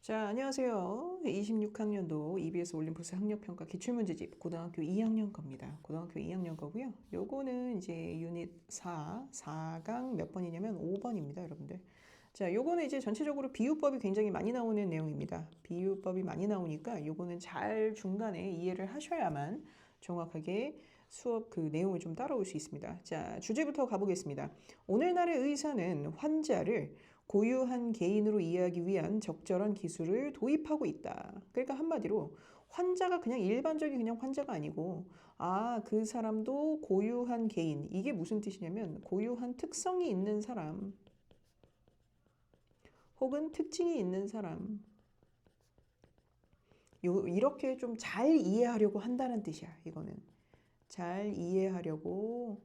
자, 안녕하세요. 26학년도 EBS 올림푸스 학력평가 기출문제집 고등학교 2학년 겁니다. 고등학교 2학년 거고요. 요거는 이제 유닛 4강 몇 번이냐면 5번입니다, 여러분들. 자, 요거는 이제 전체적으로 비유법이 굉장히 많이 나오는 내용입니다. 비유법이 많이 나오니까 요거는 잘 중간에 이해를 하셔야만 정확하게 수업 그 내용을 좀 따라올 수 있습니다. 자, 주제부터 가보겠습니다. 오늘날의 의사는 환자를 고유한 개인으로 이해하기 위한 적절한 기술을 도입하고 있다. 그러니까 한마디로 환자가 그냥 일반적인 그냥 환자가 아니고 그 사람도 고유한 개인. 이게 무슨 뜻이냐면 고유한 특성이 있는 사람 혹은 특징이 있는 사람. 이렇게 좀 잘 이해하려고 한다는 뜻이야. 이거는 잘 이해하려고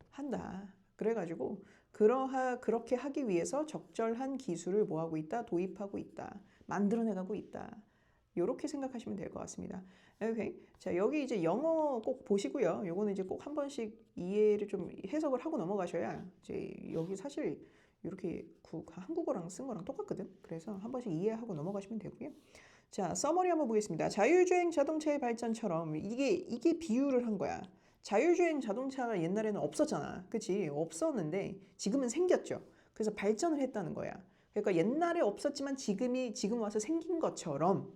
한다. 그래가지고 그렇게 하기 위해서 적절한 기술을 뭐하고 있다? 도입하고 있다. 만들어내가고 있다. 이렇게 생각하시면 될 것 같습니다. 오케이. 자, 여기 이제 영어 꼭 보시고요. 요거는 이제 꼭 한 번씩 이해를 좀 해석을 하고 넘어가셔야 이제 여기 사실 이렇게 한국어랑 쓴 거랑 똑같거든. 그래서 한 번씩 이해하고 넘어가시면 되고요. 자, 서머리 한번 보겠습니다. 자율주행 자동차의 발전처럼 이게 비유를 한 거야. 자율주행 자동차가 옛날에는 없었잖아. 그치? 없었는데 지금은 생겼죠. 그래서 발전을 했다는 거야. 그러니까 옛날에 없었지만 지금 와서 생긴 것처럼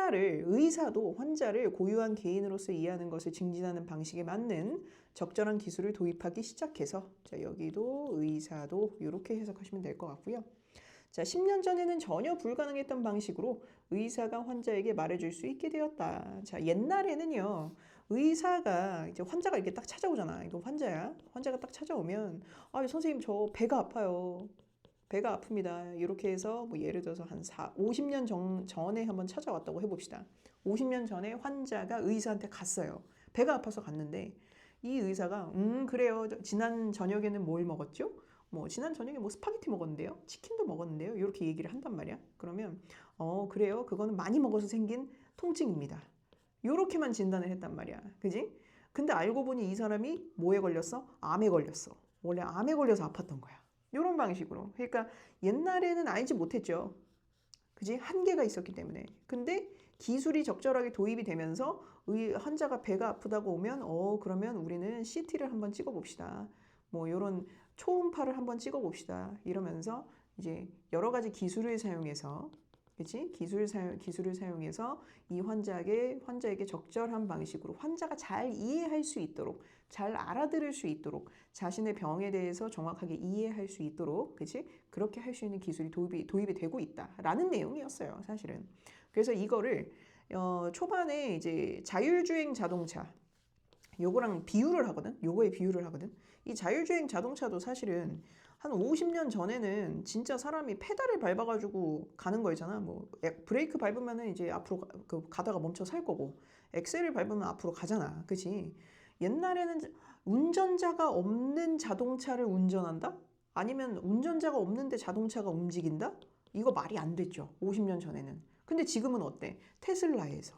의사도 환자를 고유한 개인으로서 이해하는 것을 증진하는 방식에 맞는 적절한 기술을 도입하기 시작해서 자, 여기도 의사도 이렇게 해석하시면 될 것 같고요. 자, 10년 전에는 전혀 불가능했던 방식으로 의사가 환자에게 말해줄 수 있게 되었다. 자, 옛날에는요, 의사가 이제 환자가 이렇게 딱 찾아오잖아. 이거 환자야. 환자가 딱 찾아오면, 선생님, 저 배가 아파요. 배가 아픕니다. 이렇게 해서 뭐 예를 들어서 한 50년 전에 한번 찾아왔다고 해봅시다. 50년 전에 환자가 의사한테 갔어요. 배가 아파서 갔는데 이 의사가 그래요. 지난 저녁에는 뭘 먹었죠? 뭐 지난 저녁에 뭐 스파게티 먹었는데요. 치킨도 먹었는데요. 이렇게 얘기를 한단 말이야. 그러면 그래요. 그거는 많이 먹어서 생긴 통증입니다. 요렇게만 진단을 했단 말이야. 그지? 근데 알고 보니 이 사람이 뭐에 걸렸어? 암에 걸렸어. 원래 암에 걸려서 아팠던 거야. 요런 방식으로. 그러니까 옛날에는 알지 못했죠. 그지? 한계가 있었기 때문에. 근데 기술이 적절하게 도입이 되면서 환자가 배가 아프다고 오면 그러면 우리는 CT를 한번 찍어 봅시다. 뭐 요런 초음파를 한번 찍어 봅시다. 이러면서 이제 여러 가지 기술을 사용해서 그치? 기술을 사용해서 이 환자에게 적절한 방식으로 환자가 잘 이해할 수 있도록, 잘 알아들을 수 있도록, 자신의 병에 대해서 정확하게 이해할 수 있도록, 그치? 그렇게 할 수 있는 기술이 도입이 되고 있다라는 내용이었어요, 사실은. 그래서 이거를, 초반에 이제 자율주행 자동차, 요거랑 비유를 하거든? 요거에 비유를 하거든? 이 자율주행 자동차도 사실은 한 50년 전에는 진짜 사람이 페달을 밟아가지고 가는 거잖아. 뭐, 브레이크 밟으면은 이제 앞으로 가다가 멈춰 살 거고, 엑셀을 밟으면 앞으로 가잖아. 그치? 옛날에는 운전자가 없는 자동차를 운전한다? 아니면 운전자가 없는데 자동차가 움직인다? 이거 말이 안 됐죠. 50년 전에는. 근데 지금은 어때? 테슬라에서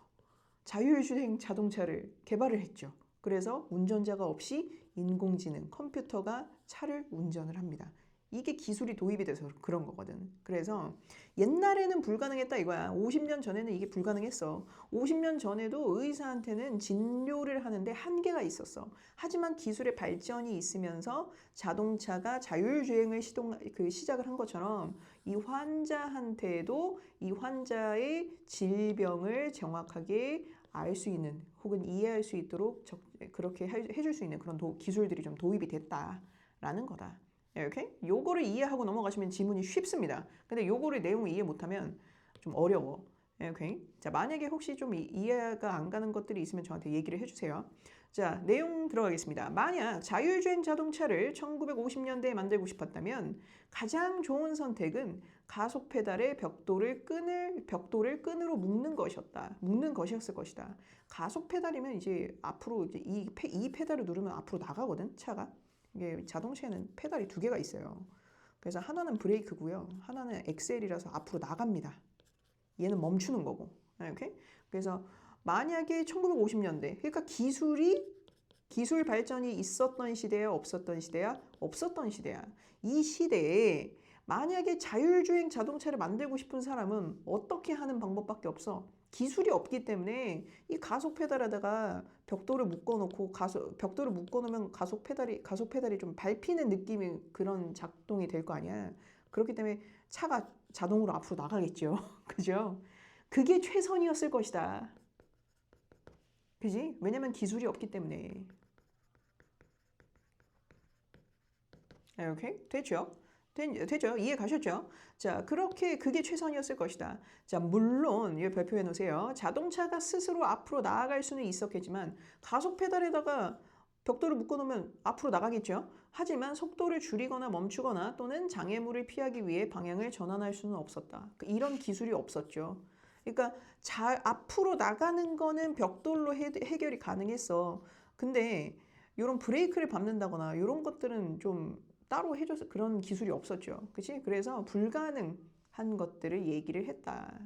자율주행 자동차를 개발을 했죠. 그래서 운전자가 없이 인공지능, 컴퓨터가 차를 운전을 합니다. 이게 기술이 도입이 돼서 그런 거거든. 그래서 옛날에는 불가능했다 이거야. 50년 전에는 이게 불가능했어. 50년 전에도 의사한테는 진료를 하는데 한계가 있었어. 하지만 기술의 발전이 있으면서 자동차가 자율주행을 시작을 한 것처럼 이 환자한테도 이 환자의 질병을 정확하게 알 수 있는 혹은 이해할 수 있도록 그렇게 해줄 수 있는 그런 기술들이 좀 도입이 됐다라는 거다. 이렇게 요거를 이해하고 넘어가시면 지문이 쉽습니다. 근데 요거를 내용을 이해 못하면 좀 어려워. 오케이. 자, 만약에 혹시 좀 이해가 안 가는 것들이 있으면 저한테 얘기를 해주세요. 자, 내용 들어가겠습니다. 만약 자율주행 자동차를 1950년대에 만들고 싶었다면 가장 좋은 선택은 가속 페달의 벽돌을 끈으로 묶는 것이었을 것이다. 가속 페달이면 이제 앞으로 이제 이 페달을 누르면 앞으로 나가거든, 차가. 이게 자동차에는 페달이 두 개가 있어요. 그래서 하나는 브레이크고요. 하나는 엑셀이라서 앞으로 나갑니다. 얘는 멈추는 거고. 이렇게. 그래서 만약에 1950년대, 그러니까 기술 발전이 있었던 시대야, 없었던 시대야? 없었던 시대야. 이 시대에 만약에 자율주행 자동차를 만들고 싶은 사람은 어떻게 하는 방법밖에 없어. 기술이 없기 때문에 이 가속 페달에다가 벽돌을 묶어놓고 벽돌을 묶어놓으면 가속 페달이 좀 밟히는 느낌이 그런 작동이 될 거 아니야. 그렇기 때문에 차가 자동으로 앞으로 나가겠죠. 그죠? 그게 최선이었을 것이다. 그지? 왜냐면 기술이 없기 때문에. 오케이? 됐죠? 되죠? 이해 가셨죠? 자, 그게 최선이었을 것이다. 자, 물론, 이거 발표해 놓으세요. 자동차가 스스로 앞으로 나아갈 수는 있었겠지만, 가속 페달에다가 벽돌을 묶어 놓으면 앞으로 나가겠죠? 하지만 속도를 줄이거나 멈추거나 또는 장애물을 피하기 위해 방향을 전환할 수는 없었다. 이런 기술이 없었죠. 그러니까 앞으로 나가는 거는 벽돌로 해결이 가능했어. 근데 이런 브레이크를 밟는다거나 이런 것들은 좀 따로 해줘서 그런 기술이 없었죠. 그치? 그래서 불가능한 것들을 얘기를 했다.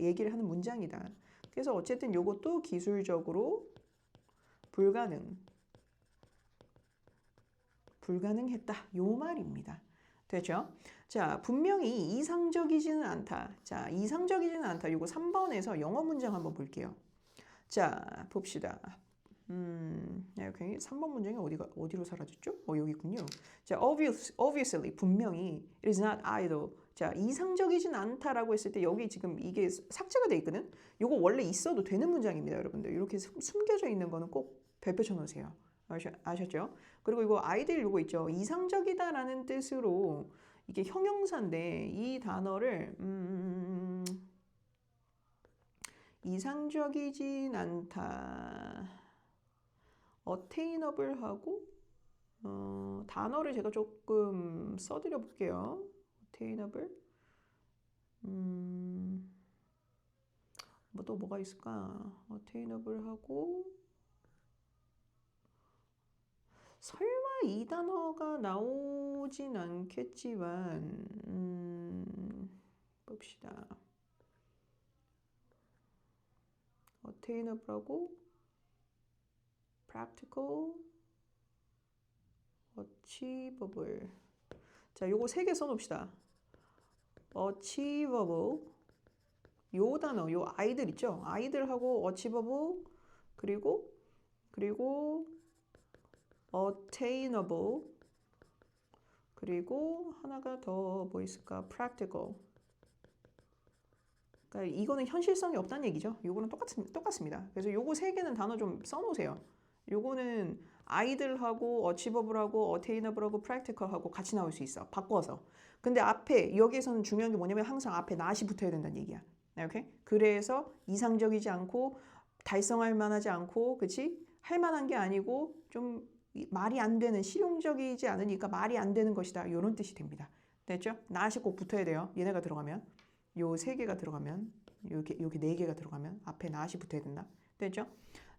얘기를 하는 문장이다. 그래서 어쨌든 이것도 기술적으로 불가능했다. 요 말입니다. 되죠? 자, 분명히 이상적이지는 않다. 자, 이상적이지는 않다. 요거 3번에서 영어 문장 한번 볼게요. 자, 봅시다. 이렇게 3번 문장이 어디로 사라졌죠? 여기 있군요. 자, obviously, 분명히 it is not idle. 자, 이상적이진 않다라고 했을 때 여기 지금 이게 삭제가 돼 있거든? 요거 원래 있어도 되는 문장입니다, 여러분들. 이렇게 숨겨져 있는 거는 꼭 별표쳐 놓으세요. 아셨죠? 그리고 이거 아이들 요거 있죠. 이상적이다라는 뜻으로 이게 형용사인데 이 단어를 이상적이진 않다. attainable하고 단어를 제가 조금 써드려 볼게요. attainable. 또 뭐가 있을까? attainable하고 설마 이 단어가 나오진 않겠지만 봅시다. attainable하고 practical, achievable. 자, 요거 3개 써놓읍시다. achievable. 요 단어, 요 아이들 있죠? 아이들하고 achievable, 그리고 attainable, 그리고 하나가 더 뭐 있을까? practical. 그러니까 이거는 현실성이 없다는 얘기죠. 요거는 똑같습니다. 그래서 요거 3개는 단어 좀 써놓으세요. 요거는 아이들하고 achievable하고 attainable하고 practical하고 같이 나올 수 있어. 바꿔서. 근데 앞에 여기에서는 중요한 게 뭐냐면 항상 앞에 not이 붙어야 된다는 얘기야. 오케이? 그래서 이상적이지 않고 달성할 만하지 않고, 그치? 할 만한 게 아니고 좀 말이 안 되는, 실용적이지 않으니까 말이 안 되는 것이다. 이런 뜻이 됩니다. 됐죠? not이 꼭 붙어야 돼요. 얘네가 들어가면. 요 3개가 들어가면, 요게 4개가 들어가면 앞에 not이 붙어야 된다. 됐죠?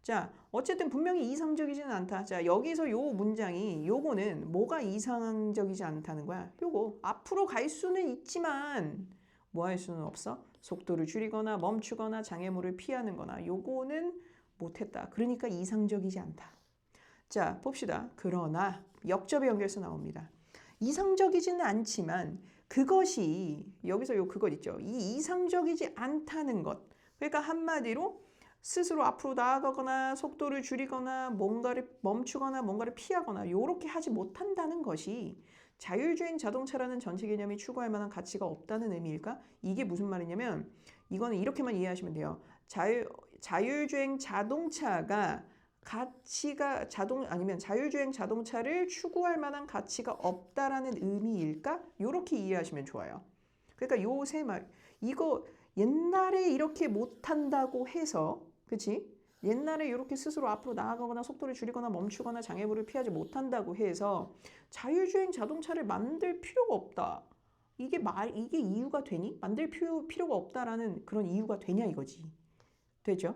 자, 어쨌든 분명히 이상적이지는 않다. 자, 여기서 요 문장이 요거는 뭐가 이상적이지 않다는 거야? 요거 앞으로 갈 수는 있지만 뭐 할 수는 없어? 속도를 줄이거나 멈추거나 장애물을 피하는 거나 요거는 못했다. 그러니까 이상적이지 않다. 자, 봅시다. 그러나 역접의 연결서 나옵니다. 이상적이지는 않지만 그것이 여기서 요 그것 있죠. 이 이상적이지 않다는 것. 그러니까 한마디로 스스로 앞으로 나아가거나 속도를 줄이거나 뭔가를 멈추거나 뭔가를 피하거나 이렇게 하지 못한다는 것이 자율주행 자동차라는 전체 개념이 추구할 만한 가치가 없다는 의미일까? 이게 무슨 말이냐면 이거는 이렇게만 이해하시면 돼요. 자율주행 자동차가 아니면 자율주행 자동차를 추구할 만한 가치가 없다라는 의미일까? 이렇게 이해하시면 좋아요. 그러니까 요 세 말, 이거 옛날에 이렇게 못한다고 해서, 그치? 옛날에 이렇게 스스로 앞으로 나아가거나 속도를 줄이거나 멈추거나 장애물을 피하지 못한다고 해서 자율주행 자동차를 만들 필요가 없다. 이게 이유가 되니? 만들 필요가 없다라는 그런 이유가 되냐 이거지. 되죠?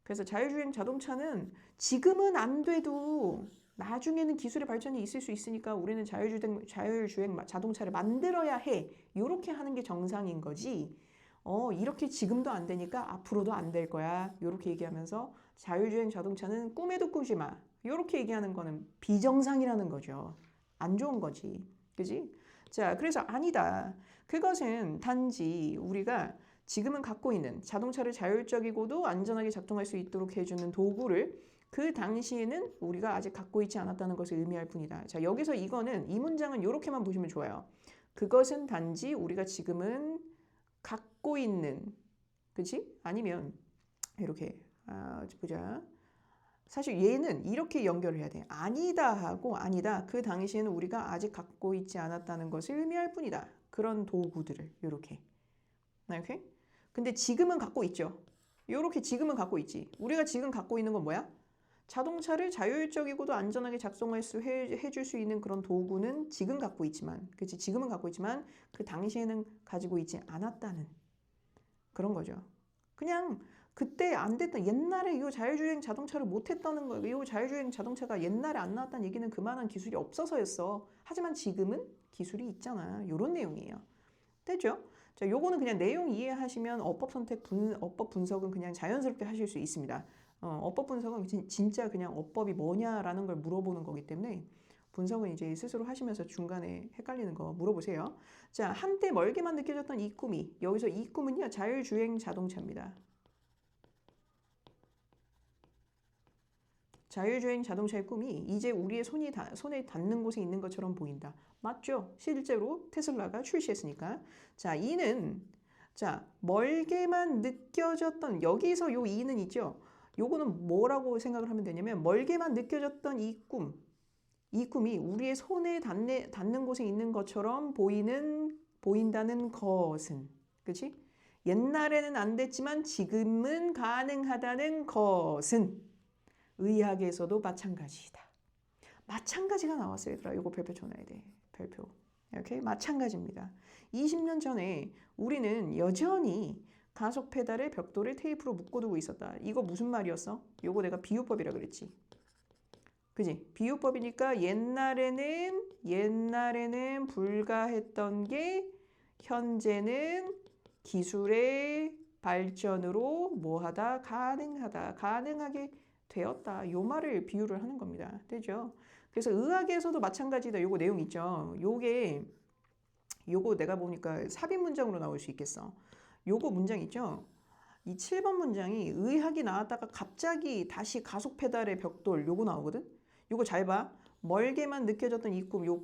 그래서 자율주행 자동차는 지금은 안 돼도 나중에는 기술의 발전이 있을 수 있으니까 우리는 자율주행 자동차를 만들어야 해. 이렇게 하는 게 정상인 거지. 이렇게 지금도 안 되니까 앞으로도 안 될 거야. 이렇게 얘기하면서 자율주행 자동차는 꿈에도 꾸지 마. 이렇게 얘기하는 거는 비정상이라는 거죠. 안 좋은 거지. 그지? 자, 그래서 아니다. 그것은 단지 우리가 지금은 갖고 있는 자동차를 자율적이고도 안전하게 작동할 수 있도록 해주는 도구를 그 당시에는 우리가 아직 갖고 있지 않았다는 것을 의미할 뿐이다. 자, 여기서 이거는 이 문장은 이렇게만 보시면 좋아요. 그것은 단지 우리가 지금은 갖고 있는, 그치? 아니면 이렇게 보자. 사실 얘는 이렇게 연결을 해야 돼. 아니다 하고 아니다. 그 당시에는 우리가 아직 갖고 있지 않았다는 것을 의미할 뿐이다. 그런 도구들을 이렇게. 오케이? 근데 지금은 갖고 있죠. 이렇게 지금은 갖고 있지. 우리가 지금 갖고 있는 건 뭐야? 자동차를 자율적이고도 안전하게 작동할 수 해줄 수 있는 그런 도구는 지금 갖고 있지만, 그치? 지금은 갖고 있지만 그 당시에는 가지고 있지 않았다는 그런 거죠. 그냥 그때 안 됐던 옛날에 이 자율주행 자동차를 못 했다는 거예요. 이 자율주행 자동차가 옛날에 안 나왔다는 얘기는 그만한 기술이 없어서였어. 하지만 지금은 기술이 있잖아. 이런 내용이에요. 됐죠? 자, 요거는 그냥 내용 이해하시면 어법 분석은 그냥 자연스럽게 하실 수 있습니다. 어법 분석은 진짜 그냥 어법이 뭐냐라는 걸 물어보는 거기 때문에 분석은 이제 스스로 하시면서 중간에 헷갈리는 거 물어보세요. 자, 한때 멀게만 느껴졌던 이 꿈이, 여기서 이 꿈은요, 자율주행 자동차입니다. 자율주행 자동차의 꿈이 이제 우리의 손에 닿는 곳에 있는 것처럼 보인다. 맞죠? 실제로 테슬라가 출시했으니까. 자, 이는 자, 멀게만 느껴졌던 여기서 요 이는 있죠. 요거는 뭐라고 생각을 하면 되냐면 멀게만 느껴졌던 이 꿈이 우리의 손에 닿는 곳에 있는 것처럼 보인다는 것은, 그렇지? 옛날에는 안 됐지만 지금은 가능하다는 것은 의학에서도 마찬가지이다. 마찬가지가 나왔어요, 얘들아. 이거 별표 쳐놔야 돼. 별표. 이렇게 마찬가지입니다. 20년 전에 우리는 여전히 가속 페달에 벽돌을 테이프로 묶어두고 있었다. 이거 무슨 말이었어? 요거 내가 비유법이라 그랬지. 그지? 비유법이니까 옛날에는 불가했던 게 현재는 기술의 발전으로 뭐하다? 가능하게 되었다. 요 말을 비유를 하는 겁니다. 되죠? 그래서 의학에서도 마찬가지다. 요거 내용 있죠. 요거 내가 보니까 삽입 문장으로 나올 수 있겠어. 요거 문장 있죠? 이 7번 문장이 의학이 나왔다가 갑자기 다시 가속 페달의 벽돌 요거 나오거든? 요거 잘 봐. 멀게만 느껴졌던 이 꿈, 요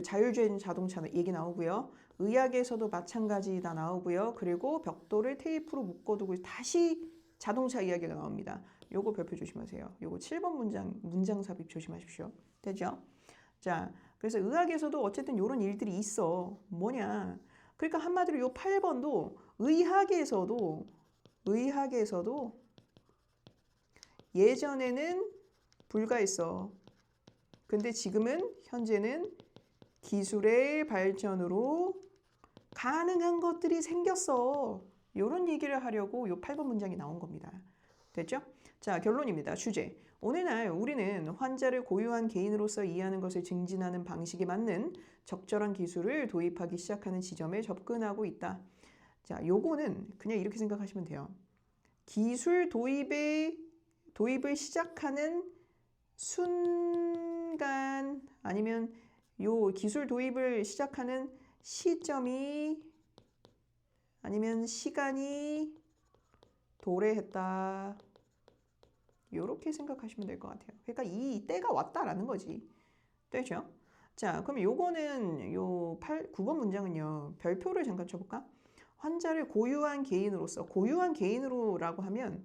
자율주행 자동차 얘기 나오고요. 의학에서도 마찬가지다 나오고요. 그리고 벽돌을 테이프로 묶어두고 다시 자동차 이야기가 나옵니다. 요거 별표 조심하세요. 요거 7번 문장 삽입 조심하십시오. 되죠? 자, 그래서 의학에서도 어쨌든 요런 일들이 있어. 뭐냐? 그러니까 한마디로 요 8번도 의학에서도 예전에는 불가했어. 근데 지금은 현재는 기술의 발전으로 가능한 것들이 생겼어. 요런 얘기를 하려고 요 8번 문장이 나온 겁니다. 됐죠? 자, 결론입니다. 주제. 오늘날 우리는 환자를 고유한 개인으로서 이해하는 것을 증진하는 방식에 맞는 적절한 기술을 도입하기 시작하는 지점에 접근하고 있다. 자, 요거는 그냥 이렇게 생각하시면 돼요. 기술 도입을 시작하는 순간 아니면 요 기술 도입을 시작하는 시점이 아니면 시간이 도래했다. 이렇게 생각하시면 될 것 같아요. 그러니까 이 때가 왔다라는 거지. 되죠? 자, 그럼 요거는 요 9번 문장은요. 별표를 잠깐 쳐볼까? 환자를 고유한 개인으로라고 하면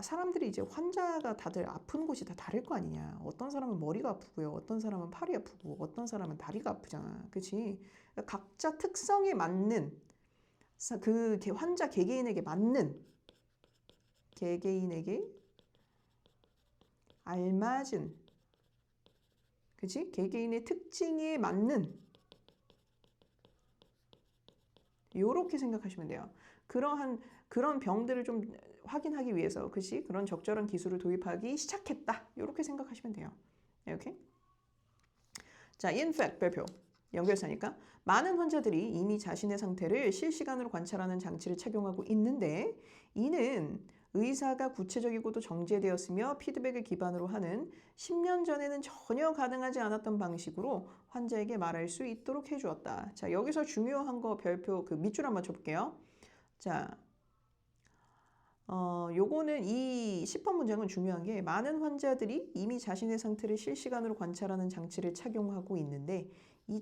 사람들이 이제 환자가 다들 아픈 곳이 다 다를 거 아니냐. 어떤 사람은 머리가 아프고요. 어떤 사람은 팔이 아프고 어떤 사람은 다리가 아프잖아. 그치? 그러니까 각자 특성에 맞는 그 환자 개개인에게 알맞은, 그치? 개개인의 특징에 맞는 요렇게 생각하시면 돼요. 그런 병들을 좀 확인하기 위해서, 그치? 그런 적절한 기술을 도입하기 시작했다. 요렇게 생각하시면 돼요. 이렇게. 자, in fact 별표. 연결사니까 많은 환자들이 이미 자신의 상태를 실시간으로 관찰하는 장치를 착용하고 있는데 이는 의사가 구체적이고도 정제되었으며 피드백을 기반으로 하는 10년 전에는 전혀 가능하지 않았던 방식으로 환자에게 말할 수 있도록 해주었다. 자, 여기서 중요한 거 별표 그 밑줄 한번 쳐볼게요. 자, 요거는 이 10번 문장은 중요한 게 많은 환자들이 이미 자신의 상태를 실시간으로 관찰하는 장치를 착용하고 있는데 이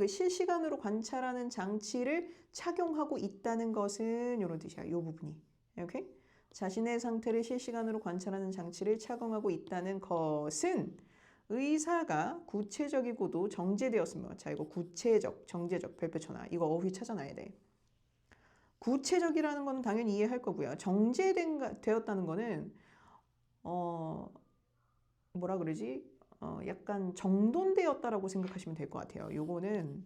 실시간으로 관찰하는 장치를 착용하고 있다는 것은 이런 뜻이야. 요 부분이. 오케이? 자신의 상태를 실시간으로 관찰하는 장치를 착용하고 있다는 것은 의사가 구체적이고도 정제되었으며 자 이거 구체적, 정제적 별표 쳐놔. 이거 어휘 찾아놔야 돼. 구체적이라는 건 당연히 이해할 거고요. 정제되었다는 거는 뭐라 그러지? 약간 정돈되었다라고 생각하시면 될 것 같아요. 요거는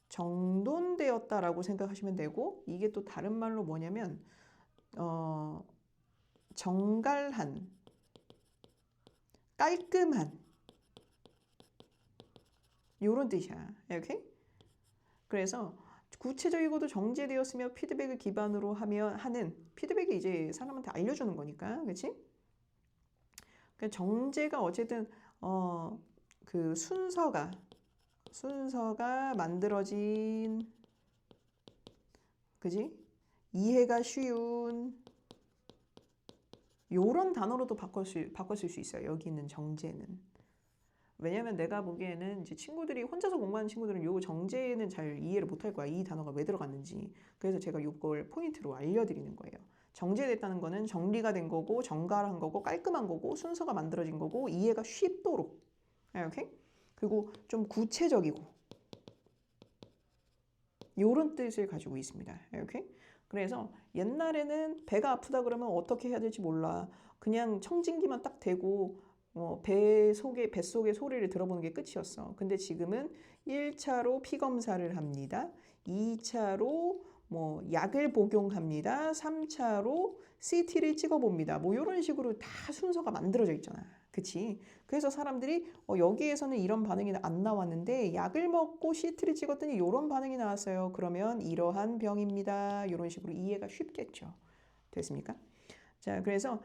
정돈되었다라고 생각하시면 되고 이게 또 다른 말로 뭐냐면 정갈한, 깔끔한 요런 뜻이야. 오케이? 그래서 구체적이고도 정제되었으며 피드백을 기반으로 하는 피드백이 이제 사람한테 알려주는 거니까, 그렇지? 그러니까 정제가 어쨌든 그 순서가 만들어진, 그지? 이해가 쉬운 요런 단어로도 바꿨을 수 있어요. 여기 있는 정제는. 왜냐면 내가 보기에는 이제 친구들이 혼자서 공부하는 친구들은 요 정제는 잘 이해를 못할 거야. 이 단어가 왜 들어갔는지. 그래서 제가 요걸 포인트로 알려드리는 거예요. 정제됐다는 거는 정리가 된 거고 정갈한 거고 깔끔한 거고 순서가 만들어진 거고 이해가 쉽도록. 이렇게? 그리고 좀 구체적이고 요런 뜻을 가지고 있습니다. 이렇게? 그래서 옛날에는 배가 아프다 그러면 어떻게 해야 될지 몰라. 그냥 청진기만 딱 대고 뱃속의 소리를 들어보는 게 끝이었어. 근데 지금은 1차로 피 검사를 합니다. 2차로 약을 복용합니다. 3차로 CT를 찍어봅니다. 이런 식으로 다 순서가 만들어져 있잖아. 그치? 그래서 사람들이 여기에서는 이런 반응이 안 나왔는데 약을 먹고 CT를 찍었더니 이런 반응이 나왔어요. 그러면 이러한 병입니다. 이런 식으로 이해가 쉽겠죠. 됐습니까? 자, 그래서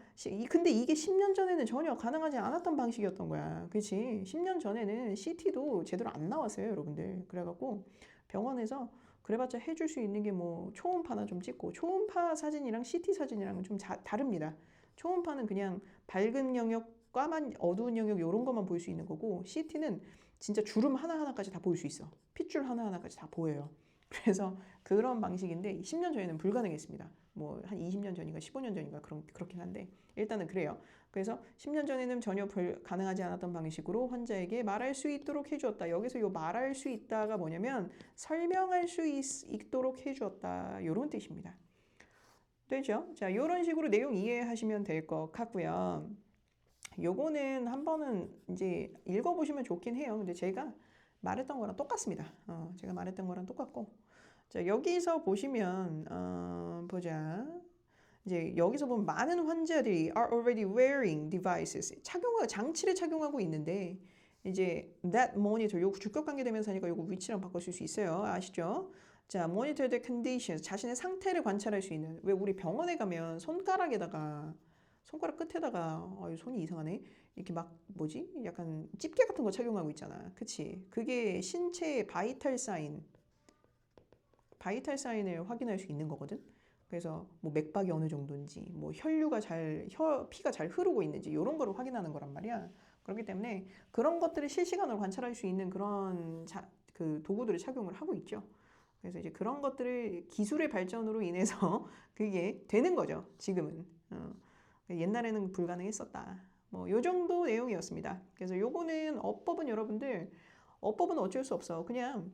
근데 이게 10년 전에는 전혀 가능하지 않았던 방식이었던 거야. 그렇지? 10년 전에는 CT도 제대로 안 나왔어요, 여러분들. 그래갖고 병원에서 그래봤자 해줄 수 있는 게 초음파나 좀 찍고 초음파 사진이랑 CT 사진이랑 좀 다릅니다. 초음파는 그냥 밝은 영역, 까만 어두운 영역 이런 것만 볼 수 있는 거고 CT는 진짜 주름 하나하나까지 다 볼 수 있어. 핏줄 하나하나까지 다 보여요. 그래서 그런 방식인데 10년 전에는 불가능했습니다. 한 20년 전인가 15년 전인가 그렇긴 한데 일단은 그래요. 그래서 10년 전에는 전혀 가능하지 않았던 방식으로 환자에게 말할 수 있도록 해주었다. 여기서 요 말할 수 있다가 뭐냐면 설명할 수 있도록 해주었다. 이런 뜻입니다. 되죠? 자, 이런 식으로 내용 이해하시면 될 것 같고요. 요거는 한 번은 이제 읽어보시면 좋긴 해요. 근데 제가 말했던 거랑 똑같습니다. 제가 말했던 거랑 똑같고. 자, 여기서 보시면, 보자. 이제 여기서 보면 많은 환자들이 are already wearing devices. 장치를 착용하고 있는데, 이제 that monitor, 요거 주격 관계대명사니까 요거 위치랑 바꿔줄 수 있어요. 아시죠? 자, monitor the conditions. 자신의 상태를 관찰할 수 있는. 왜 우리 병원에 가면 손가락 끝에다가 손이 이상하네. 이렇게 약간 집게 같은 거 착용하고 있잖아. 그치? 그게 신체의 바이탈 사인을 확인할 수 있는 거거든. 그래서 맥박이 어느 정도인지, 피가 잘 흐르고 있는지 이런 거를 확인하는 거란 말이야. 그렇기 때문에 그런 것들을 실시간으로 관찰할 수 있는 그런 그 도구들을 착용을 하고 있죠. 그래서 이제 그런 것들을 기술의 발전으로 인해서 그게 되는 거죠. 지금은. 옛날에는 불가능했었다. 요 정도 내용이었습니다. 그래서 요거는 어법은 여러분들 어법은 어쩔 수 없어. 그냥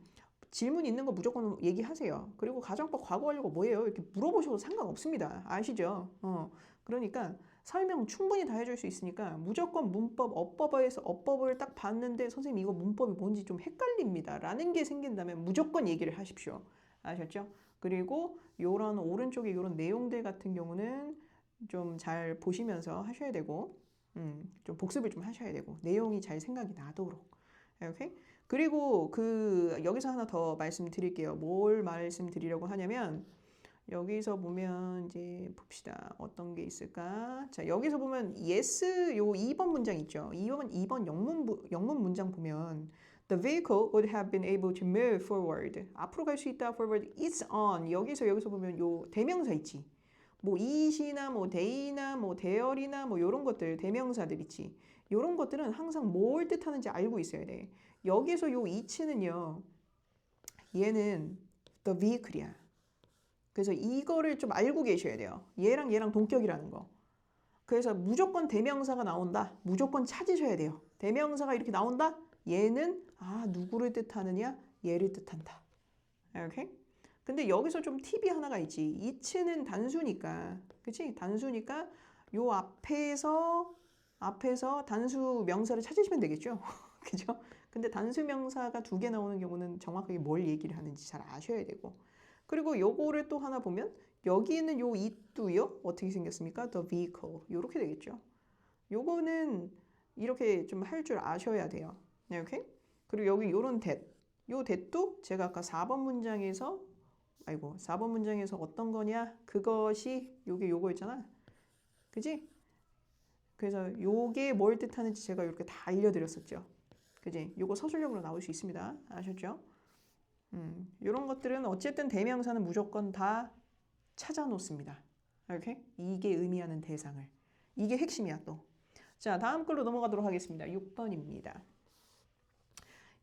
질문 있는 거 무조건 얘기하세요. 그리고 가정법 과거 완료가 뭐예요? 이렇게 물어보셔도 상관없습니다. 아시죠? 그러니까 설명 충분히 다 해줄 수 있으니까 무조건 문법, 어법을 딱 봤는데 선생님 이거 문법이 뭔지 좀 헷갈립니다. 라는 게 생긴다면 무조건 얘기를 하십시오. 아셨죠? 그리고 요런 오른쪽에 요런 내용들 같은 경우는 좀 잘 보시면서 하셔야 되고 좀 복습을 좀 하셔야 되고 내용이 잘 생각이 나도록. 오케이? 그리고 여기서 하나 더 말씀드릴게요. 뭘 말씀드리려고 하냐면 여기서 보면 이제 봅시다. 어떤 게 있을까? 자, 여기서 보면 yes 요 2번 문장 있죠. 2번 영문 문장 보면 The vehicle would have been able to move forward. 앞으로 갈 수 있다. forward is on. 여기서 보면 요 대명사 있지. 뭐 it이나 뭐 they나 뭐 there이나 뭐 요런 것들 대명사들 있지. 요런 것들은 항상 뭘 뜻하는지 알고 있어야 돼. 여기서 요 it는요. 얘는 the vehicle이야. 그래서 이거를 좀 알고 계셔야 돼요. 얘랑 동격이라는 거. 그래서 무조건 대명사가 나온다. 무조건 찾으셔야 돼요. 대명사가 이렇게 나온다. 얘는 누구를 뜻하느냐? 얘를 뜻한다. 오케이? 근데 여기서 좀 팁이 하나가 있지. it는 단수니까. 그치? 단수니까 요 앞에서 단수 명사를 찾으시면 되겠죠? 그죠? 근데 단수 명사가 2개 나오는 경우는 정확하게 뭘 얘기를 하는지 잘 아셔야 되고. 그리고 요거를 또 하나 보면 여기 있는 요 it도요. 어떻게 생겼습니까? The vehicle. 요렇게 되겠죠. 요거는 이렇게 좀 할 줄 아셔야 돼요. 오케이? 그리고 여기 요런 that. 요 that도 제가 아까 4번 문장에서 어떤 거냐? 그것이 요거 있잖아. 그지? 그래서 요게 뭘 뜻하는지 제가 이렇게 다 알려드렸었죠. 그지? 요거 서술형으로 나올 수 있습니다. 아셨죠? 이런 것들은 어쨌든 대명사는 무조건 다 찾아 놓습니다. 오케이? 이게 의미하는 대상을. 이게 핵심이야 또. 자, 다음 걸로 넘어가도록 하겠습니다. 6번입니다.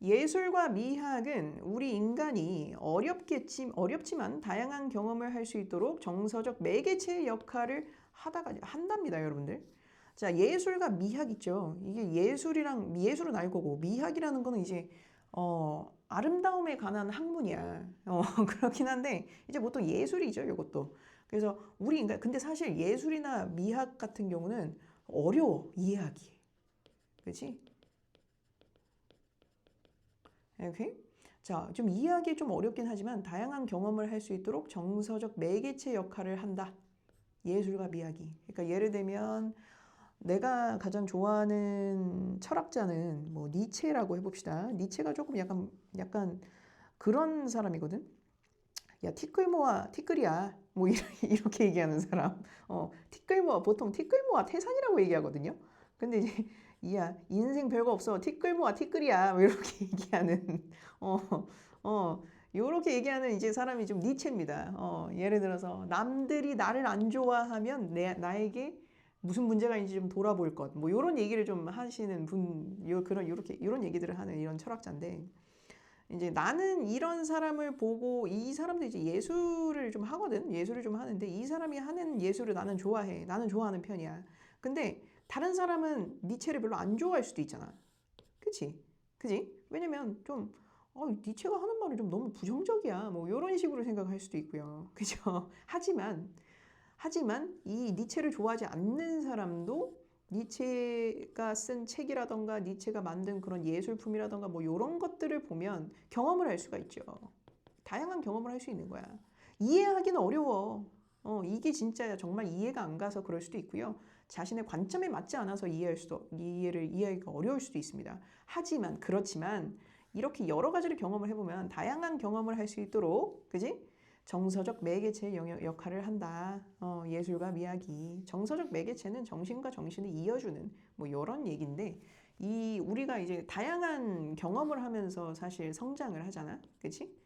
예술과 미학은 우리 인간이 어렵지만 다양한 경험을 할 수 있도록 정서적 매개체의 역할을 한답니다, 여러분들. 자, 예술과 미학 있죠. 이게 예술은 알 거고 미학이라는 거는 이제 아름다움에 관한 학문이야. 그렇긴 한데 이제 보통 예술이죠, 이것도. 그래서 우리 인간 근데 사실 예술이나 미학 같은 경우는 어려워 이해하기. 그렇지? 오케이? 자, 좀 이해하기 좀 어렵긴 하지만 다양한 경험을 할 수 있도록 정서적 매개체 역할을 한다. 예술과 미학이. 그러니까 예를 들면 내가 가장 좋아하는 철학자는 뭐 니체라고 해봅시다. 니체가 조금 약간 그런 사람이거든. 야, 티끌이야. 뭐 이렇게 얘기하는 사람. 보통 티끌모아 태산이라고 얘기하거든요. 근데 이제 이야 인생 별거 없어. 티끌이야. 뭐 이렇게 얘기하는 요렇게 얘기하는 이제 사람이 좀 니체입니다. 예를 들어서 남들이 나를 안 좋아하면 나에게 무슨 문제가 있는지 좀 돌아볼 것. 뭐 이런 얘기를 좀 하시는 분, 이런 얘기들을 하는 이런 철학자인데, 이제 나는 이런 사람을 보고 이 사람도 이제 예술을 좀 하거든. 예술을 좀 하는데 이 사람이 하는 예술을 나는 좋아해. 나는 좋아하는 편이야. 근데 다른 사람은 니체를 별로 안 좋아할 수도 있잖아. 그치? 왜냐면 좀 니체가 하는 말이 좀 너무 부정적이야. 뭐 이런 식으로 생각할 수도 있고요. 그죠? 하지만 이 니체를 좋아하지 않는 사람도 니체가 쓴 책이라던가 니체가 만든 그런 예술품이라던가 뭐 이런 것들을 보면 경험을 할 수가 있죠. 다양한 경험을 할 수 있는 거야. 이해하기는 어려워. 이게 진짜 정말 이해가 안 가서 그럴 수도 있고요. 자신의 관점에 맞지 않아서 이해하기가 어려울 수도 있습니다. 그렇지만 이렇게 여러 가지를 경험을 해보면 다양한 경험을 할 수 있도록, 그지? 정서적 매개체의 역할을 한다. 예술과 미학이. 정서적 매개체는 정신과 정신을 이어주는 뭐 이런 얘기인데 우리가 이제 다양한 경험을 하면서 사실 성장을 하잖아. 그치?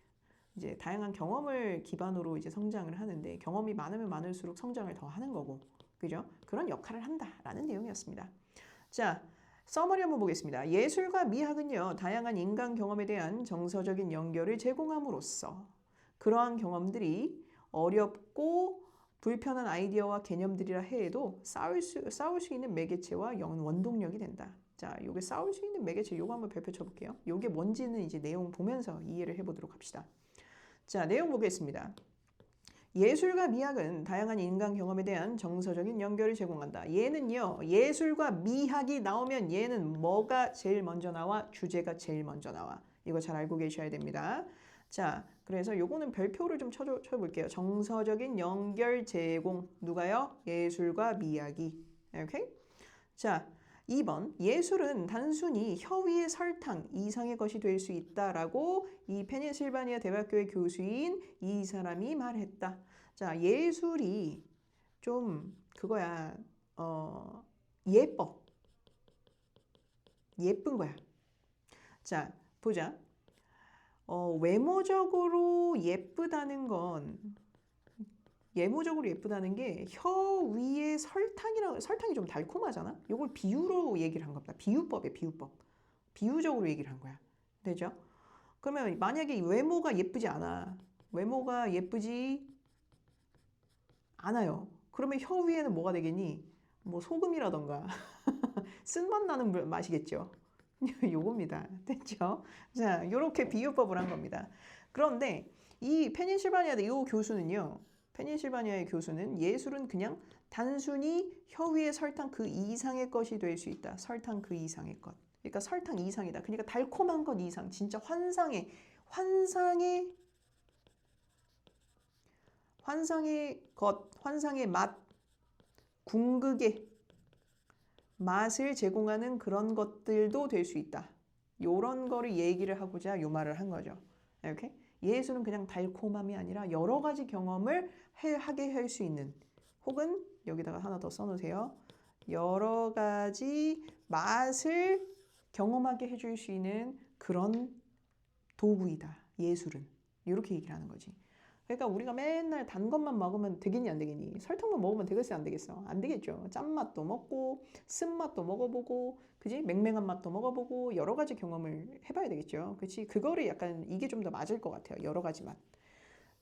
이제 다양한 경험을 기반으로 이제 성장을 하는데 경험이 많으면 많을수록 성장을 더 하는 거고. 그죠? 그런 역할을 한다라는 내용이었습니다. 자, 서머리 한번 보겠습니다. 예술과 미학은요, 다양한 인간 경험에 대한 정서적인 연결을 제공함으로써 그러한 경험들이 어렵고 불편한 아이디어와 개념들이라 해도 싸울 수 있는 매개체와 원동력이 된다. 자, 요게 싸울 수 있는 매개체 요거 한번 별표 쳐볼게요. 요게 뭔지는 이제 내용 보면서 이해를 해보도록 합시다. 자, 내용 보겠습니다. 예술과 미학은 다양한 인간 경험에 대한 정서적인 연결을 제공한다. 얘는요, 예술과 미학이 나오면 얘는 뭐가 제일 먼저 나와? 주제가 제일 먼저 나와. 이거 잘 알고 계셔야 됩니다. 자, 그래서 요거는 별표를 좀 쳐볼게요. 정서적인 연결 제공. 누가요? 예술과 미학이. 오케이? 자, 2번, 예술은 단순히 혀 위의 설탕 이상의 것이 될 수 있다라고 이 페닌실바니아 대학교의 교수인 이 사람이 말했다. 자, 예술이 좀 그거야. 예뻐. 예쁜 거야. 자, 보자. 외모적으로 예쁘다는 게 혀 위에 설탕이 좀 달콤하잖아. 이걸 비유로 얘기를 한 겁니다. 비유법이야, 비유법. 비유적으로 얘기를 한 거야. 되죠? 그러면 만약에 외모가 예쁘지 않아. 외모가 예쁘지 않아요. 그러면 혀 위에는 뭐가 되겠니? 뭐 소금이라던가 쓴맛 나는 맛이겠죠. 요겁니다. 됐죠? 자, 요렇게 비유법을 한 겁니다. 그런데 이 페닌실바니아의 교수는 예술은 그냥 단순히 혀 위에 설탕 그 이상의 것이 될 수 있다. 설탕 그 이상의 것. 그러니까 설탕 이상이다. 그러니까 달콤한 것 이상, 진짜 환상의 것, 환상의 맛, 궁극의 맛을 제공하는 그런 것들도 될 수 있다. 요런 거를 얘기를 하고자 요 말을 한 거죠. 이렇게 예술은 그냥 달콤함이 아니라 여러 가지 경험을 하게 할 수 있는, 혹은 여기다가 하나 더 써놓으세요. 여러 가지 맛을 경험하게 해줄 수 있는 그런 도구이다. 예술은. 이렇게 얘기를 하는 거지. 그러니까 우리가 맨날 단 것만 먹으면 되겠니 안 되겠니? 설탕만 먹으면 되겠어 안 되겠어? 안 되겠죠. 짠맛도 먹고 쓴맛도 먹어보고 그지? 맹맹한 맛도 먹어보고 여러 가지 경험을 해봐야 되겠죠. 그렇지? 그거를 약간 이게 좀 더 맞을 것 같아요. 여러 가지 맛.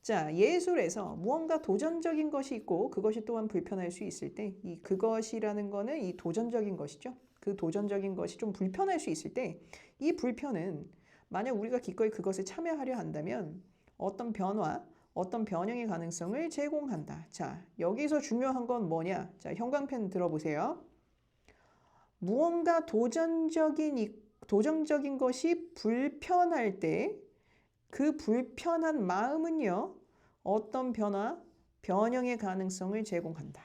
자, 예술에서 무언가 도전적인 것이 있고 그것이 또한 불편할 수 있을 때 이 그것이라는 거는 이 도전적인 것이죠. 그 도전적인 것이 좀 불편할 수 있을 때 이 불편은 만약 우리가 기꺼이 그것에 참여하려 한다면 어떤 변화, 어떤 변형의 가능성을 제공한다. 자, 여기서 중요한 건 뭐냐? 자, 형광펜 들어보세요. 무언가 도전적인 것이 불편할 때 그 불편한 마음은요, 어떤 변형의 가능성을 제공한다.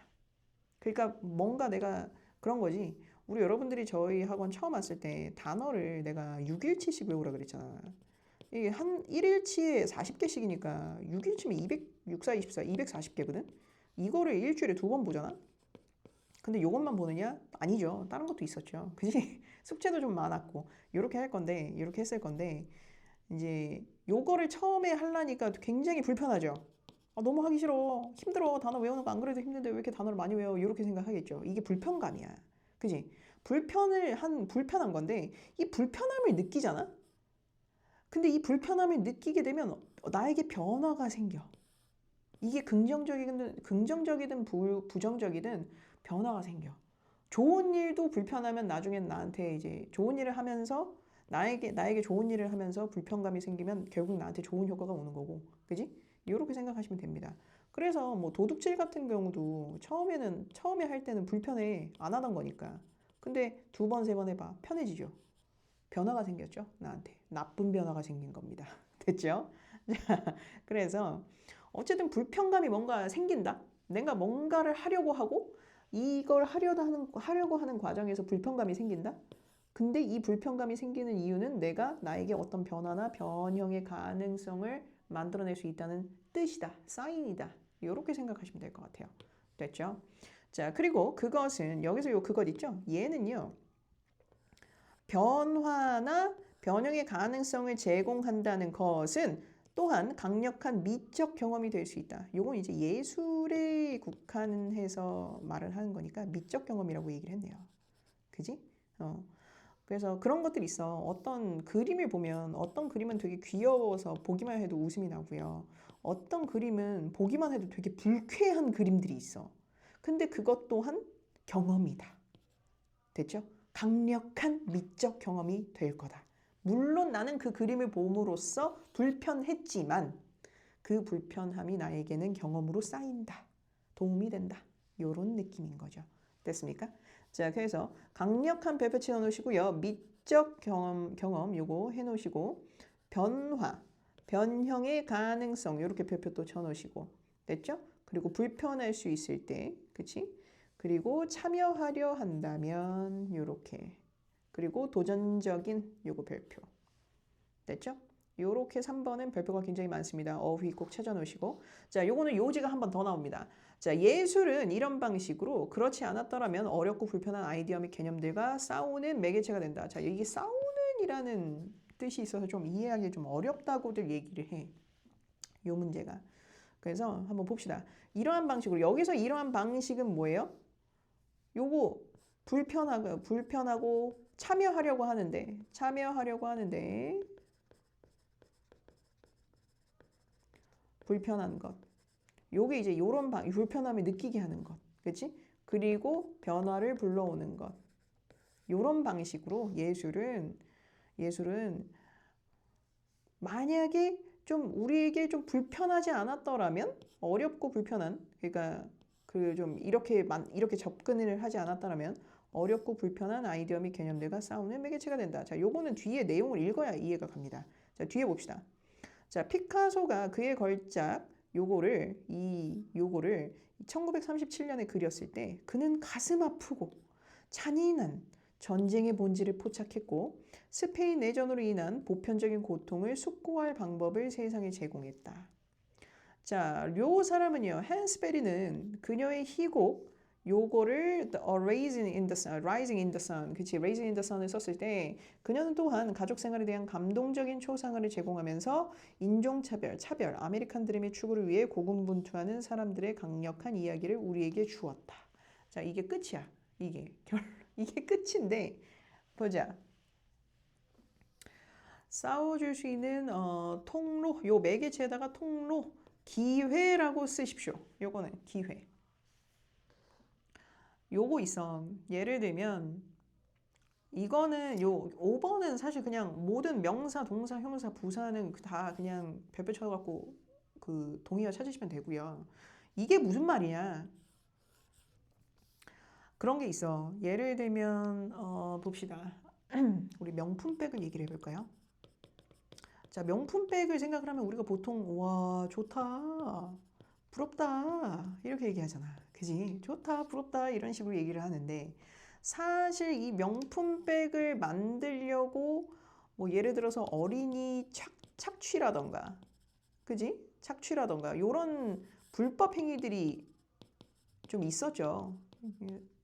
그러니까 뭔가 내가 그런 거지. 우리 여러분들이 저희 학원 처음 왔을 때 단어를 내가 6일치씩 외우라 그랬잖아. 이게 한 1일치에 40개씩이니까 6일치면 200, 6, 4, 24, 240개거든? 이거를 일주일에 2번 보잖아? 근데 이것만 보느냐? 아니죠. 다른 것도 있었죠. 그지? 숙제도 좀 많았고. 이렇게 했을 건데, 이제 요거를 처음에 하려니까 굉장히 불편하죠. 아, 너무 하기 싫어. 힘들어. 단어 외우는 거 안 그래도 힘든데 왜 이렇게 단어를 많이 외워? 이렇게 생각하겠죠. 이게 불편감이야. 그지? 불편한 건데, 이 불편함을 느끼잖아? 근데 이 불편함을 느끼게 되면 나에게 변화가 생겨. 이게 긍정적이든 부정적이든 변화가 생겨. 좋은 일도 불편하면 나중엔 나한테 이제 좋은 일을 하면서 나에게 좋은 일을 하면서 불편감이 생기면 결국 나한테 좋은 효과가 오는 거고. 그지? 이렇게 생각하시면 됩니다. 그래서 뭐 도둑질 같은 경우도 처음에 할 때는 불편해 안 하던 거니까. 근데 2번, 3번 해봐. 편해지죠. 변화가 생겼죠. 나한테. 나쁜 변화가 생긴 겁니다. 됐죠? 그래서 어쨌든 불편감이 뭔가 생긴다. 내가 뭔가를 하려고 하고 이걸 하려고 하는 과정에서 불편감이 생긴다. 근데 이 불편감이 생기는 이유는 내가 나에게 어떤 변화나 변형의 가능성을 만들어낼 수 있다는 뜻이다. 사인이다. 이렇게 생각하시면 될 것 같아요. 됐죠? 자, 그리고 그것은 여기서 그것 있죠? 얘는요. 변화나 변형의 가능성을 제공한다는 것은 또한 강력한 미적 경험이 될 수 있다. 요건 이제 예술에 국한해서 말을 하는 거니까 미적 경험이라고 얘기를 했네요. 그지? 그래서 그런 것들이 있어. 어떤 그림을 보면 어떤 그림은 되게 귀여워서 보기만 해도 웃음이 나고요. 어떤 그림은 보기만 해도 되게 불쾌한 그림들이 있어. 근데 그것 또한 경험이다. 됐죠? 강력한 미적 경험이 될 거다. 물론 나는 그 그림을 봄으로써 불편했지만 그 불편함이 나에게는 경험으로 쌓인다. 도움이 된다. 이런 느낌인 거죠. 됐습니까? 자, 그래서 강력한 별표 쳐 놓으시고요. 미적 경험 요거 해 놓으시고 변화, 변형의 가능성 이렇게 별표 또 쳐 놓으시고 됐죠? 그리고 불편할 수 있을 때, 그치? 그리고 참여하려 한다면 요렇게. 그리고 도전적인 요거 별표. 됐죠? 요렇게 3번은 별표가 굉장히 많습니다. 어휘 꼭 찾아놓으시고. 자, 요거는 요지가 한 번 더 나옵니다. 자, 예술은 이런 방식으로 그렇지 않았더라면 어렵고 불편한 아이디어 및 개념들과 싸우는 매개체가 된다. 자, 이게 싸우는이라는 뜻이 있어서 좀 이해하기 좀 어렵다고들 얘기를 해. 요 문제가. 그래서 한번 봅시다. 이러한 방식으로 여기서 이러한 방식은 뭐예요? 요거 불편하고 참여하려고 하는데 불편한 것. 요게 이제 요런 불편함을 느끼게 하는 것. 그치? 그리고 변화를 불러오는 것. 요런 방식으로 예술은 만약에 좀 우리에게 좀 불편하지 않았더라면 어렵고 불편한 그러니까 그 좀 이렇게 접근을 하지 않았더라면 어렵고 불편한 아이디어 및 개념들과 싸우는 매개체가 된다. 자, 요거는 뒤에 내용을 읽어야 이해가 갑니다. 자, 뒤에 봅시다. 자, 피카소가 그의 걸작 요거를 1937년에 그렸을 때 그는 가슴 아프고 잔인한 전쟁의 본질을 포착했고 스페인 내전으로 인한 보편적인 고통을 숙고할 방법을 세상에 제공했다. 자, 요 사람은요, 헨스 베리는 그녀의 희곡 요거를 Rising in the Sun, 그치, Rising in the Sun을 썼을 때 그녀는 또한 가족 생활에 대한 감동적인 초상화를 제공하면서 인종차별, 아메리칸 드림의 추구를 위해 고군분투하는 사람들의 강력한 이야기를 우리에게 주었다. 자, 이게 끝이야. 이게 끝인데 보자. 싸워줄 수 있는 통로, 요 매개체에다가 통로, 기회라고 쓰십시오. 요거는 기회. 요거 있어. 예를 들면 이거는 요 5번은 사실 그냥 모든 명사, 동사, 형용사, 부사는 다 그냥 별표 쳐갖고 그 동의어 찾으시면 되고요. 이게 무슨 말이냐? 그런 게 있어. 예를 들면 봅시다. 우리 명품백을 얘기를 해볼까요? 자, 명품백을 생각을 하면 우리가 보통 와 좋다, 부럽다 이렇게 얘기하잖아. 그지? 좋다, 부럽다 이런 식으로 얘기를 하는데 사실 이 명품백을 만들려고 뭐 예를 들어서 어린이 착취라던가 그지? 착취라던가 요런 불법 행위들이 좀 있었죠.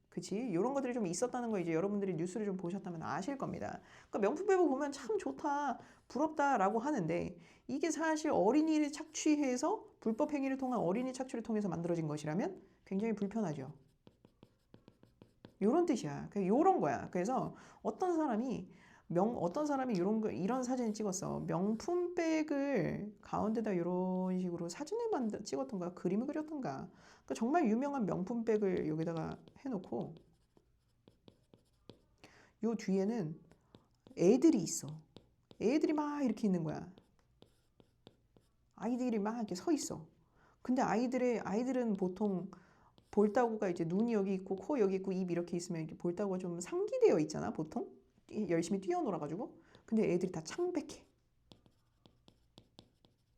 그치? 이런 것들이 좀 있었다는 거 이제 여러분들이 뉴스를 좀 보셨다면 아실 겁니다. 그러니까 명품백을 보면 참 좋다, 부럽다라고 하는데 이게 사실 어린이를 착취해서 불법 행위를 통한 어린이 착취를 통해서 만들어진 것이라면 굉장히 불편하죠. 요런 뜻이야. 요런 거야. 그래서 어떤 사람이 이런 사진을 찍었어. 명품백을 가운데다 이런 식으로 사진을 찍었던가 그림을 그렸던가. 그러니까 정말 유명한 명품백을 여기다가 해놓고 요 뒤에는 애들이 있어. 애들이 막 이렇게 있는 거야. 아이들이 막 이렇게 서 있어. 근데 아이들은 보통 볼따구가 이제 눈이 여기 있고 코 여기 있고 입 이렇게 있으면 이렇게 볼따구가 좀 상기되어 있잖아, 보통. 열심히 뛰어놀아가지고. 근데 애들이 다 창백해.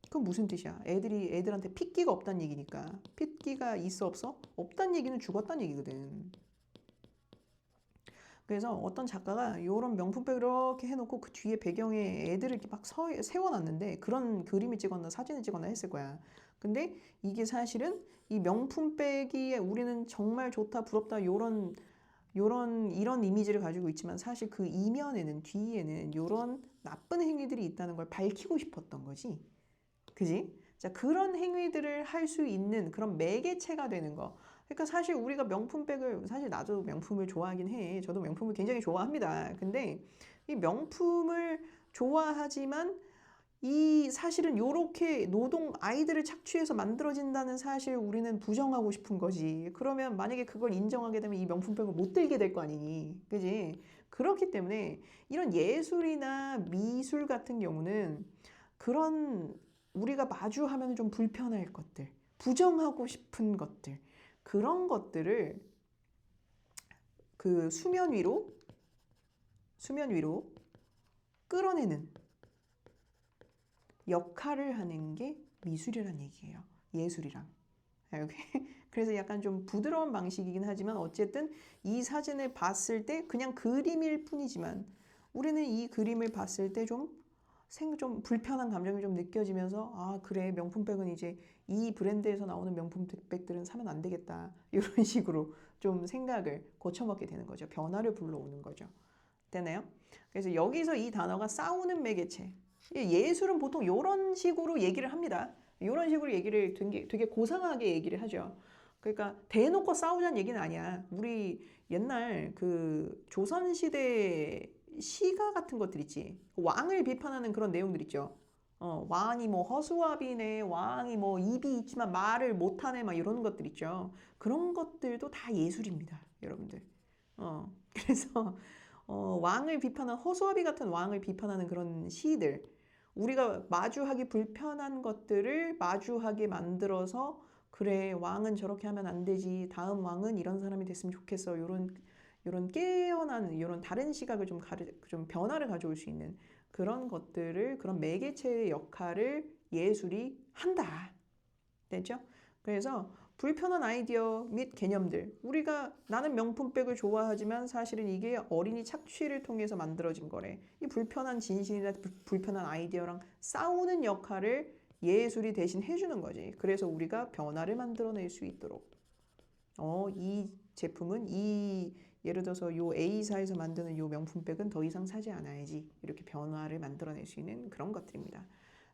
그건 무슨 뜻이야? 애들한테 핏기가 없다는 얘기니까. 핏기가 있어 없어? 없다는 얘기는 죽었다는 얘기거든. 그래서 어떤 작가가 이런 명품백 이렇게 해놓고 그 뒤에 배경에 애들을 이렇게 막 세워놨는데 그런 그림을 찍거나 사진을 찍거나 했을 거야. 근데 이게 사실은 이 명품백이 우리는 정말 좋다, 부럽다 이런 이미지를 가지고 있지만 사실 그 이면에는 뒤에는 이런 나쁜 행위들이 있다는 걸 밝히고 싶었던 거지. 그지? 자, 그런 행위들을 할 수 있는 그런 매개체가 되는 거. 그러니까 사실 우리가 사실 나도 명품을 좋아하긴 해. 저도 명품을 굉장히 좋아합니다. 근데 이 명품을 좋아하지만 이 사실은 요렇게 아이들을 착취해서 만들어진다는 사실 우리는 부정하고 싶은 거지. 그러면 만약에 그걸 인정하게 되면 이 명품백을 못 들게 될 거 아니니. 그지? 그렇기 때문에 이런 예술이나 미술 같은 경우는 그런 우리가 마주하면 좀 불편할 것들, 부정하고 싶은 것들, 그런 것들을 그 수면 위로 끌어내는 역할을 하는 게 미술이란 얘기예요. 예술이랑. 그래서 약간 좀 부드러운 방식이긴 하지만 어쨌든 이 사진을 봤을 때 그냥 그림일 뿐이지만 우리는 이 그림을 봤을 때 좀 불편한 감정이 좀 느껴지면서 아 그래 명품백은 이제 이 브랜드에서 나오는 명품백들은 사면 안 되겠다 이런 식으로 좀 생각을 고쳐먹게 되는 거죠. 변화를 불러오는 거죠. 되나요? 그래서 여기서 이 단어가 싸우는 매개체. 예술은 보통 이런 식으로 얘기를 합니다. 이런 식으로 얘기를 되게 고상하게 얘기를 하죠. 그러니까 대놓고 싸우자는 얘기는 아니야. 우리 옛날 그 조선시대 시가 같은 것들 있지. 왕을 비판하는 그런 내용들 있죠. 왕이 뭐 허수아비네, 왕이 뭐 입이 있지만 말을 못하네, 막 이런 것들 있죠. 그런 것들도 다 예술입니다, 여러분들. 그래서 왕을 비판한 허수아비 같은 왕을 비판하는 그런 시들, 우리가 마주하기 불편한 것들을 마주하게 만들어서 그래 왕은 저렇게 하면 안 되지. 다음 왕은 이런 사람이 됐으면 좋겠어. 요런 깨어난 요런 다른 시각을 좀 변화를 가져올 수 있는 그런 것들을 그런 매개체의 역할을 예술이 한다. 됐죠? 그래서 불편한 아이디어 및 개념들. 우리가 나는 명품백을 좋아하지만 사실은 이게 어린이 착취를 통해서 만들어진 거래. 이 불편한 진실이나 불편한 아이디어랑 싸우는 역할을 예술이 대신 해주는 거지. 그래서 우리가 변화를 만들어낼 수 있도록. 이 제품은 예를 들어서 요 A사에서 만드는 요 명품백은 더 이상 사지 않아야지. 이렇게 변화를 만들어낼 수 있는 그런 것들입니다.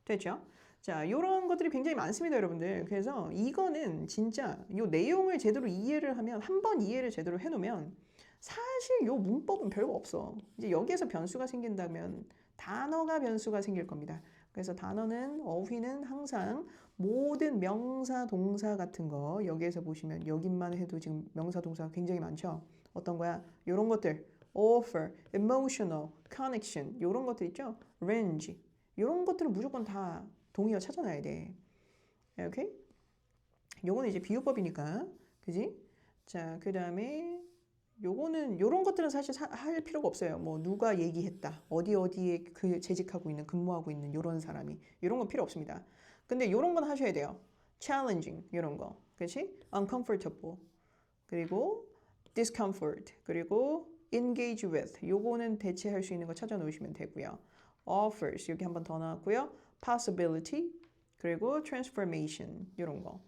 됐죠? 자, 이런 것들이 굉장히 많습니다, 여러분들. 그래서 이거는 진짜 요 내용을 제대로 이해를 하면, 한 번 이해를 제대로 해놓으면 사실 요 문법은 별거 없어. 이제 여기에서 변수가 생긴다면 단어가 변수가 생길 겁니다. 그래서 단어는, 어휘는 항상 모든 명사, 동사 같은 거 여기에서 보시면 여기만 해도 지금 명사, 동사가 굉장히 많죠. 어떤 거야? 요런 것들. offer, emotional, connection 요런 것들 있죠? range 요런 것들은 무조건 다 동의어 찾아놔야 돼. 오케이? 요거는 이제 비유법이니까. 그지? 자, 그 다음에 요거는 요런 것들은 사실 할 필요가 없어요. 뭐 누가 얘기했다. 어디에 그 재직하고 있는 근무하고 있는 요런 사람이 요런 건 필요 없습니다. 근데 요런 건 하셔야 돼요. challenging 요런 거. 그렇지? uncomfortable. 그리고 discomfort. 그리고 engage with. 요거는 대체할 수 있는 거 찾아 놓으시면 되고요. offers 여기 한 번 더 나왔고요. possibility. 그리고 transformation 요런 거.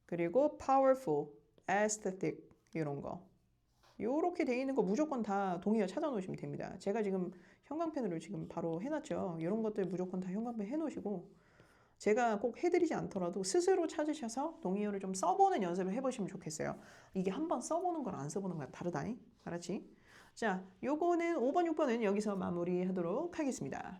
그리고 powerful, aesthetic 이런 거. 요렇게 돼 있는 거 무조건 다 동의어 찾아 놓으시면 됩니다. 제가 지금 형광펜으로 지금 바로 해놨죠. 이런 것들 무조건 다 형광펜 해놓으시고 제가 꼭 해드리지 않더라도 스스로 찾으셔서 동의어를 좀 써보는 연습을 해보시면 좋겠어요. 이게 한번 써보는 거랑 안 써보는 거랑 다르다니? 알았지? 자, 요거는 5번, 6번은 여기서 마무리하도록 하겠습니다.